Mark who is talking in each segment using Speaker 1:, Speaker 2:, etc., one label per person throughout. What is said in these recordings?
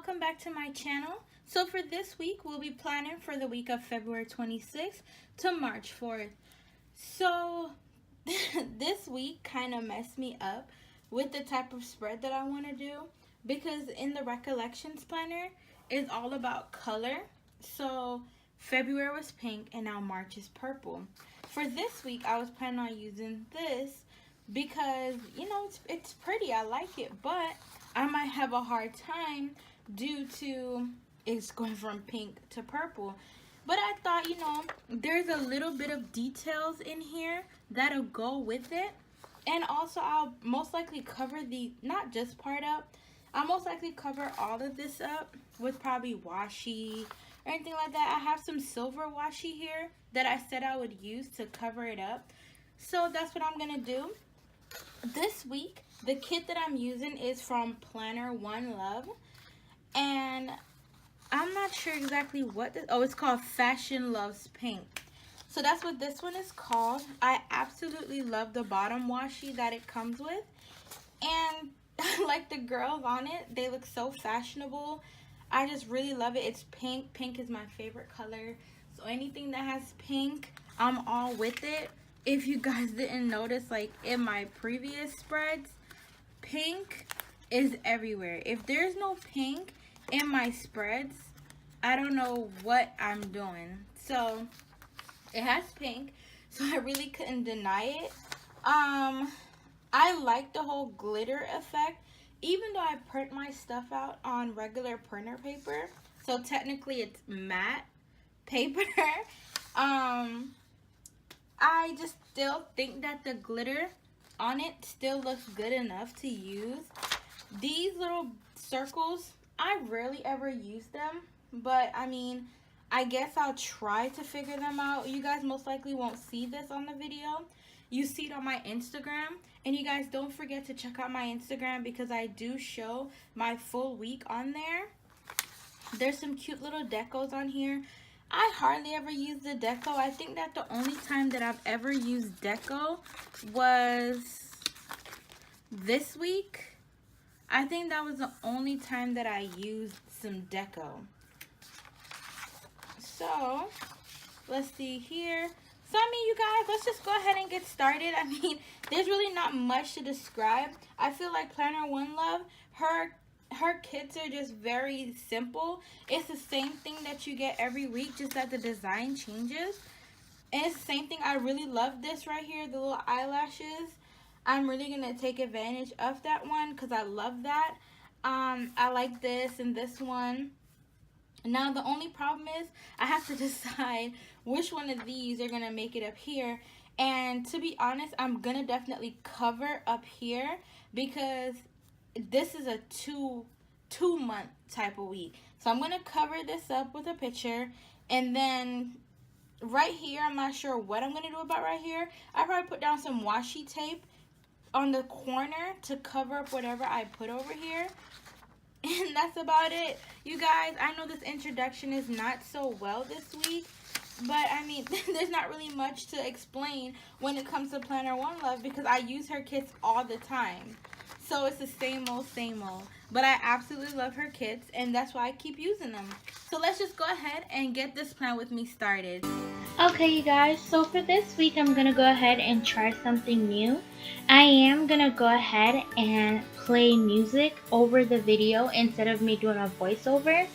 Speaker 1: welcome back to my channel. So for this week, we'll be planning for the week of February 26th to March 4th. So this week kind of messed me up with the type of spread that I want to do, because in the Recollections planner, it's all about color. So February was pink and now March is purple. For this week, I was planning on using this because, you know, it's pretty. I like it, but I might have a hard time due to it's going from pink to purple. But I thought, you know, there's a little bit of details in here that'll go with it. And also, I'll most likely cover the, not just part up, I'll most likely cover all of this up with probably washi or anything like that. I have some silver washi here that I said I would use to cover it up. So that's what I'm going to do. This week, the kit that I'm using is from Planner One Love. And I'm not sure exactly what this, oh, it's called Fashion Loves Pink. So that's what this one is called. I absolutely love the bottom washi that it comes with. And like the girls on it, they look so fashionable. I just really love it. It's pink. Pink is my favorite color. So anything that has pink, I'm all with it. If you guys didn't notice, like in my previous spreads, pink is everywhere. If there's no pink in my spreads, I don't know what I'm doing. So it has pink, so I really couldn't deny it. I like the whole glitter effect, even though I print my stuff out on regular printer paper, so technically it's matte paper. I just still think that the glitter on it still looks good enough to use. These little circles, I rarely ever use them, but I mean, I guess I'll try to figure them out. You guys most likely won't see this on the video. You see it on my Instagram, and you guys don't forget to check out my Instagram because I do show my full week on there. There's some cute little decos on here. I hardly ever use the deco. I think that the only time that I've ever used deco was this week. I think that was the only time that I used some deco. So, let's see here. So, I mean, you guys, let's just go ahead and get started. I mean, there's really not much to describe. I feel like Planner One Love, her kits are just very simple. It's the same thing that you get every week, just that the design changes. And it's the same thing. I really love this right here, the little eyelashes. I'm really going to take advantage of that one because I love that. I like this and this one. Now, the only problem is I have to decide which one of these are going to make it up here. And to be honest, I'm going to definitely cover up here because this is a two-month type of week. So I'm going to cover this up with a picture. And then right here, I'm not sure what I'm going to do about right here. I probably put down some washi tape on the corner to cover up whatever I put over here. And that's about it. You guys, I know this introduction is not so well this week, but I mean, there's not really much to explain when it comes to Planner One Love because I use her kits all the time. So it's the same old, same old. But I absolutely love her kits, and that's why I keep using them. So let's just go ahead and get this plan with me started. Okay, you guys, so for this week, I'm going to go ahead and try something new. I am going to go ahead and play music over the video instead of me doing a voiceover.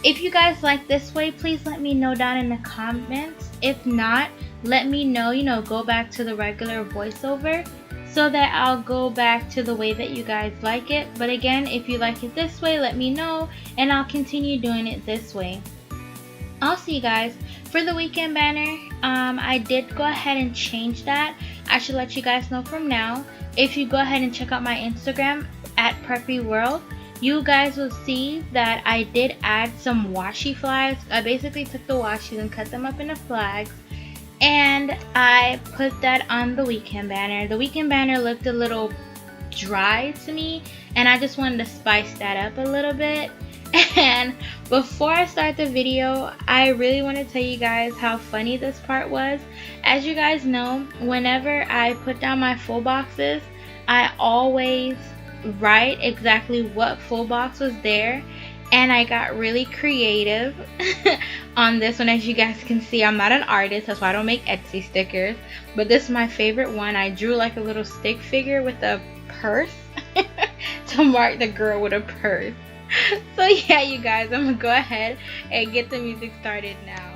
Speaker 1: If you guys like this way, please let me know down in the comments. If not, let me know, go back to the regular voiceover so that I'll go back to the way that you guys like it. But again, if you like it this way, let me know and I'll continue doing it this way. Also, you guys, for the weekend banner, I did go ahead and change that. I should let you guys know from now. If you go ahead and check out my Instagram at Preppyworld, you guys will see that I did add some washi flags. I basically took the washi and cut them up into flags, and I put that on the weekend banner. The weekend banner looked a little dry to me, and I just wanted to spice that up a little bit. And before I start the video, I really want to tell you guys how funny this part was. As you guys know, whenever I put down my full boxes, I always write exactly what full box was there. And I got really creative on this one. As you guys can see, I'm not an artist, that's why I don't make Etsy stickers. But this is my favorite one. I drew like a little stick figure with a purse to mark the girl with a purse. So yeah, you guys, I'm gonna go ahead and get the music started now.